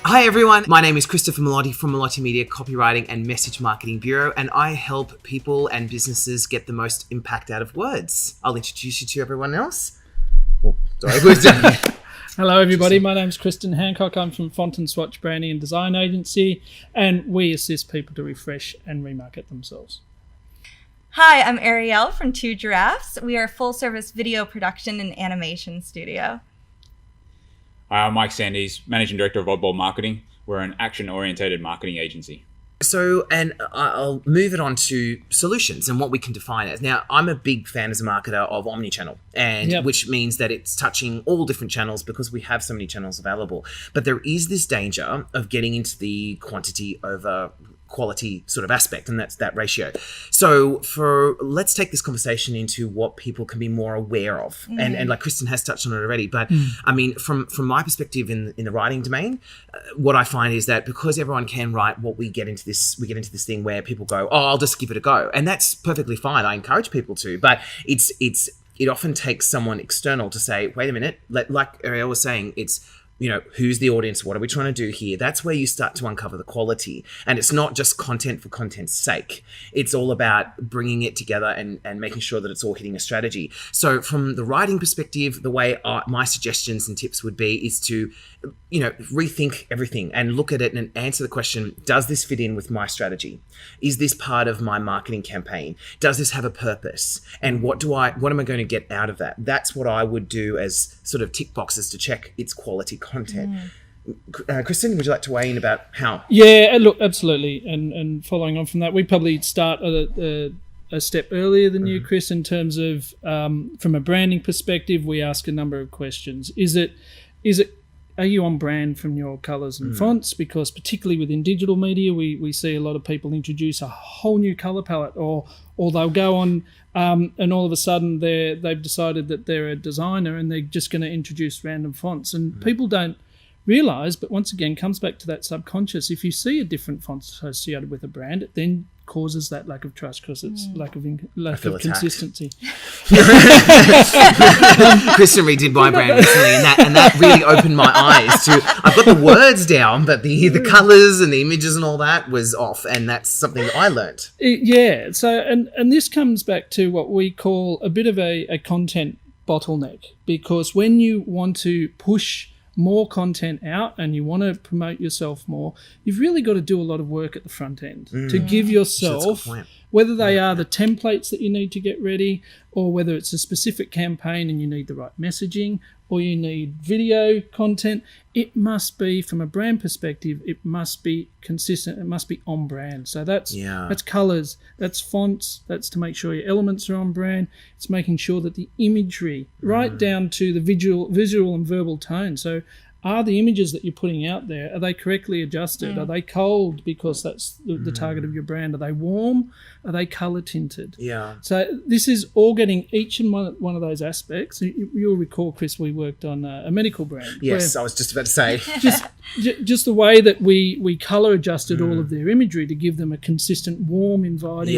Hi everyone, my name is Christopher Melotti from Melotti Media Copywriting and Message Marketing Bureau, and I help people and businesses get the most impact out of words. I'll introduce you to everyone else. Oh, sorry, Hello everybody, my name is Kristen Hancock. I'm from Font and Swatch Branding and Design Agency, and we assist people to refresh and remarket themselves. Hi, I'm Arielle from Two Giraffes. We are a full-service video production and animation studio. Hi, I'm Mike Sandys, Managing Director of Oddball Marketing. We're an action-orientated marketing agency. So, and I'll move it on to solutions and what we can define as. Now, I'm a big fan as a marketer of omnichannel, and which means that it's touching all different channels because we have so many channels available. But there is this danger of getting into the quantity over quality sort of aspect, and that's that ratio. So let's take this conversation into what people can be more aware of, and like Kristen has touched on it already, but I mean from my perspective in the writing domain, what I find is that because everyone can write, we get into this thing where people go, oh, I'll just give it a go, and that's perfectly fine. I encourage people to, but it often takes someone external to say, wait a minute, like Arielle was saying, it's, you know, who's the audience? What are we trying to do here? That's where you start to uncover the quality. And it's not just content for content's sake. It's all about bringing it together and making sure that it's all hitting a strategy. So from the writing perspective, the way my suggestions and tips would be is to, you know, rethink everything and look at it and answer the question, does this fit in with my strategy? Is this part of my marketing campaign? Does this have a purpose? And what am I going to get out of that? That's what I would do as sort of tick boxes to check its quality content. Kristen, would you like to weigh in about how? Yeah, look, absolutely. And following on from that, we probably start a step earlier than you, Chris, in terms of from a branding perspective, we ask a number of questions. Are you on brand from your colours and fonts? Because particularly within digital media, we see a lot of people introduce a whole new colour palette, or they'll go on and all of a sudden they've decided that they're a designer and they're just going to introduce random fonts. And people don't realise, but once again, comes back to that subconscious. If you see a different font associated with a brand, it then causes that lack of trust because it's lack of consistency. Kristen redid my brand recently, and that really opened my eyes to. I've got the words down, but the colours and the images and all that was off, and that's something that I learnt. Yeah. So and this comes back to what we call a bit of a content bottleneck, because when you want to push more content out and you want to promote yourself more, you've really got to do a lot of work at the front end to give yourself, whether they are the templates that you need to get ready, or whether it's a specific campaign and you need the right messaging, or you need video content. It must be, from a brand perspective, it must be consistent. It must be on brand. So that's colours, that's fonts, that's to make sure your elements are on brand. It's making sure that the imagery, right down to the visual and verbal tone. So are the images that you're putting out there, are they correctly adjusted? Are they cold because that's the target of your brand? Are they warm? Are they colour tinted? Yeah. So this is all getting each and one of those aspects. You'll recall, Chris, we worked on a medical brand. Yes, I was just about to say. just the way that we colour adjusted all of their imagery to give them a consistent, warm, inviting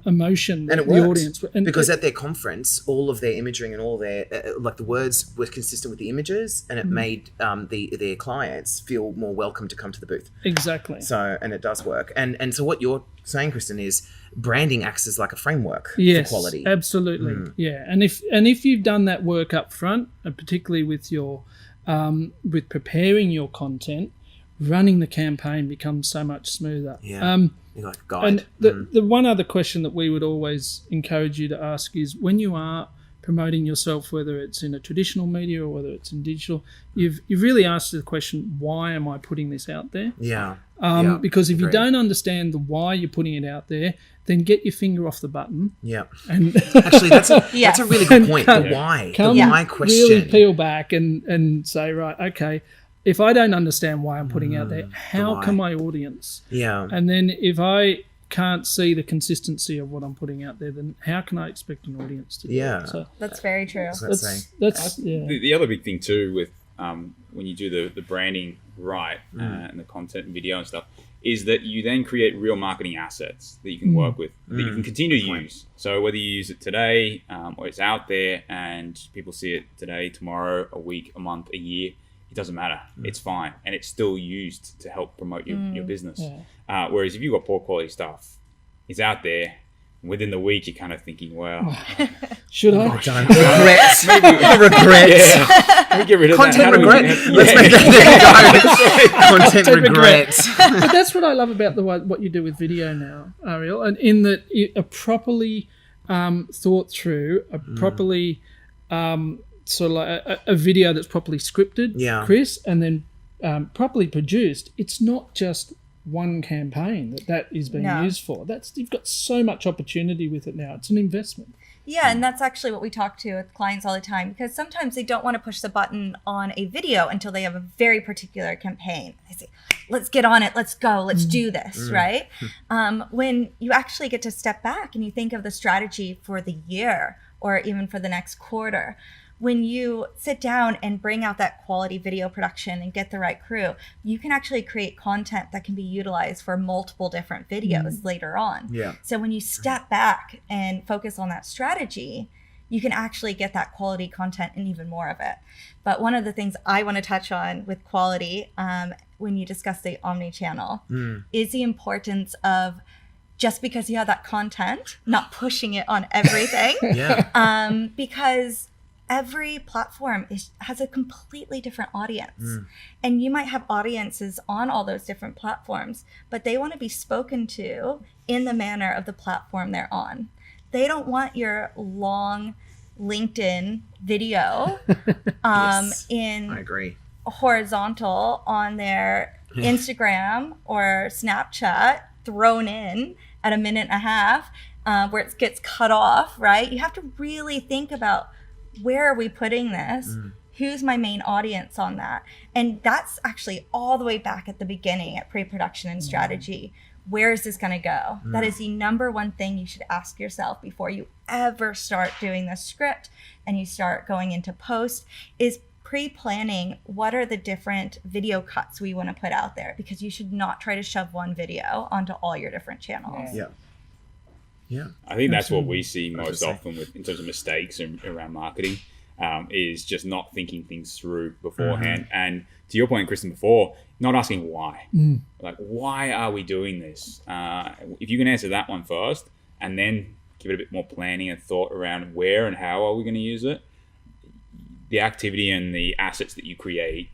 emotion. And it worked, the audience. Because at their conference, all of their imaging and all their, like the words were consistent with the images, and it made their clients feel more welcome to come to the booth. Exactly. So, and it does work. And so what you're saying, Kristen, is branding acts as like a framework for quality. Absolutely. Yeah. And if you've done that work up front, and particularly with your with preparing your content, running the campaign becomes so much smoother. Yeah. You're like a guide. And the one other question that we would always encourage you to ask is, when you are promoting yourself, whether it's in a traditional media or whether it's in digital, you've really asked the question, why am I putting this out there? Yeah. Because if you don't understand the why you're putting it out there, then get your finger off the button. Yeah. And actually, that's a really good point. The why question. Really peel back and say, right, okay, if I don't understand why I'm putting out there, how can my audience? Yeah. And then if I can't see the consistency of what I'm putting out there, then how can I expect an audience to do that? So that's very true. The other big thing too with when you do the branding right and the content and video and stuff is that you then create real marketing assets that you can work with, that you can continue to use. So whether you use it today or it's out there and people see it today, tomorrow, a week, a month, a year, it doesn't matter. It's fine. And it's still used to help promote your business. Whereas if you've got poor quality stuff, it's out there. Within the week, you're kind of thinking, well, should I? Regrets. Maybe get rid of Content that. regret. Let's make that go. Content regret. But that's what I love about what you do with video now, Ariel, and in that a properly thought through, a properly sort of like a video that's properly scripted, Chris, and then properly produced. It's not just one campaign that is being used for. You've got so much opportunity with it now. It's an investment. Yeah, and that's actually what we talk to with clients all the time, because sometimes they don't want to push the button on a video until they have a very particular campaign. They say, let's get on it, let's go, let's do this, right? When you actually get to step back and you think of the strategy for the year or even for the next quarter, when you sit down and bring out that quality video production and get the right crew, you can actually create content that can be utilized for multiple different videos later on. Yeah. So when you step back and focus on that strategy, you can actually get that quality content and even more of it. But one of the things I want to touch on with quality, when you discuss the omnichannel, is the importance of just because you have that content, not pushing it on everything. Because every platform has a completely different audience. And you might have audiences on all those different platforms, but they want to be spoken to in the manner of the platform they're on. They don't want your long LinkedIn video in I agree. horizontal on their Instagram or Snapchat thrown in at 1.5 minutes where it gets cut off, right? You have to really think about, where are we putting this? Who's my main audience on that? And that's actually all the way back at the beginning at pre-production and strategy. Where is this going to go? That is the number one thing you should ask yourself before you ever start doing the script and you start going into post, is pre-planning what are the different video cuts we want to put out there, because you should not try to shove one video onto all your different channels. Yeah. I think that's what we see most often in terms of mistakes around marketing, is just not thinking things through beforehand. And to your point, Kristen, before, not asking why. Like, why are we doing this? If you can answer that one first and then give it a bit more planning and thought around where and how are we going to use it, the activity and the assets that you create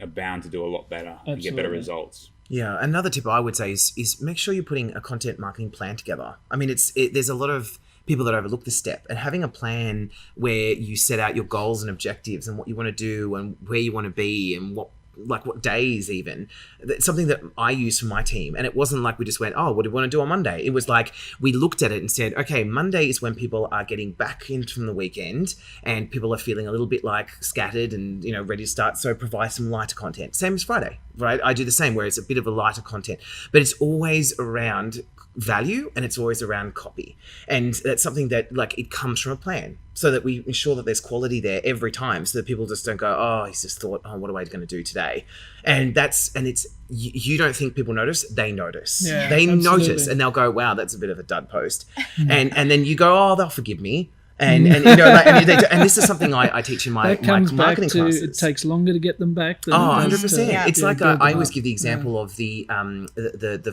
are bound to do a lot better and get better results. Yeah, another tip I would say is make sure you're putting a content marketing plan together. I mean, there's a lot of people that overlook this step, and having a plan where you set out your goals and objectives and what you want to do and where you want to be and what days even. That's something that I use for my team. And it wasn't like we just went, oh, what do we want to do on Monday? It was like we looked at it and said, okay, Monday is when people are getting back in from the weekend and people are feeling a little bit like scattered and, ready to start. So provide some lighter content. Same as Friday, right? I do the same, where it's a bit of a lighter content, but it's always around value and it's always around copy. And that's something that it comes from a plan, so that we ensure that there's quality there every time, so that people just don't go, oh, he's just thought, oh, what am I going to do today? And it's you don't think people notice, they notice. They notice, and they'll go, wow, that's a bit of a dud post. and then you go, oh, they'll forgive me. And and this is something I teach in my marketing classes. It takes longer to get them back than 100%. It's like I always give the example of the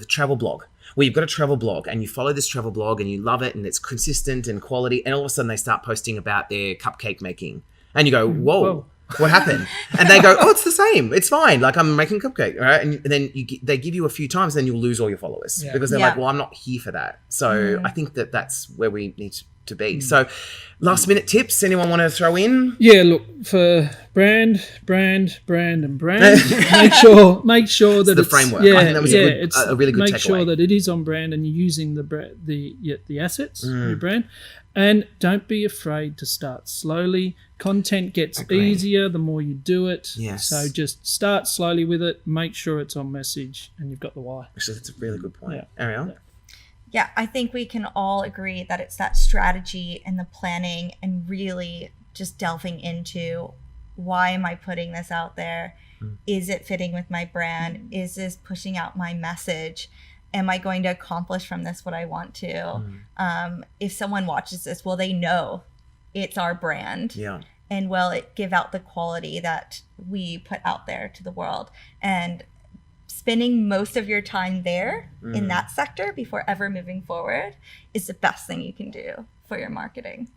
travel blog, where you've got a travel blog and you follow this travel blog and you love it and it's consistent and quality, and all of a sudden they start posting about their cupcake making and you go, whoa. What happened? And they go, oh, it's the same. It's fine. Like, I'm making a cupcake, right? And then they give you a few times, then you'll lose all your followers because they're like, well, I'm not here for that. So I think that's where we need to be. So last minute tips, anyone want to throw in? Yeah, look, for brand, and brand. make sure that it's the framework. I think that was a really good takeaway. Make sure that it is on brand and you're using the assets of your brand. And don't be afraid to start slowly. Content gets easier the more you do it. Yes. So just start slowly with it. Make sure it's on message and you've got the why. Actually, that's a really good point. Ariel? Yeah, I think we can all agree that it's that strategy and the planning and really just delving into, why am I putting this out there? Is it fitting with my brand? Is this pushing out my message? Am I going to accomplish from this what I want to? If someone watches this, will they know it's our brand? and will it give out the quality that we put out there to the world? And spending most of your time there in that sector before ever moving forward is the best thing you can do for your marketing.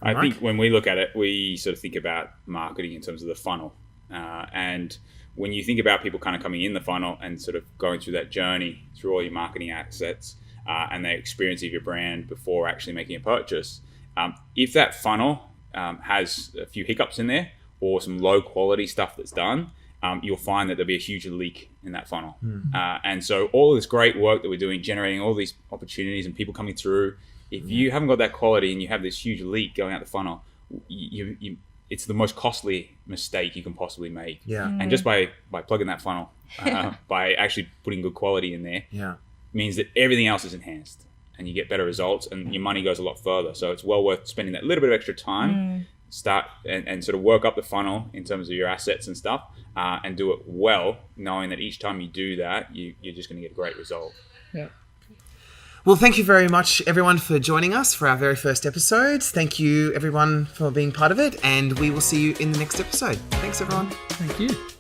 I think when we look at it, we sort of think about marketing in terms of the funnel. And when you think about people kind of coming in the funnel and sort of going through that journey through all your marketing assets and the experience of your brand before actually making a purchase, if that funnel has a few hiccups in there or some low quality stuff that's done, you'll find that there'll be a huge leak in that funnel. And so all this great work that we're doing, generating all these opportunities and people coming through, if you haven't got that quality and you have this huge leak going out the funnel, it's the most costly mistake you can possibly make. And just by plugging that funnel, by actually putting good quality in there, means that everything else is enhanced and you get better results and your money goes a lot further. So it's well worth spending that little bit of extra time, start and sort of work up the funnel in terms of your assets and stuff, and do it well, knowing that each time you do that, you're just going to get a great result. Well, thank you very much, everyone, for joining us for our very first episode. Thank you, everyone, for being part of it, and we will see you in the next episode. Thanks, everyone. Thank you.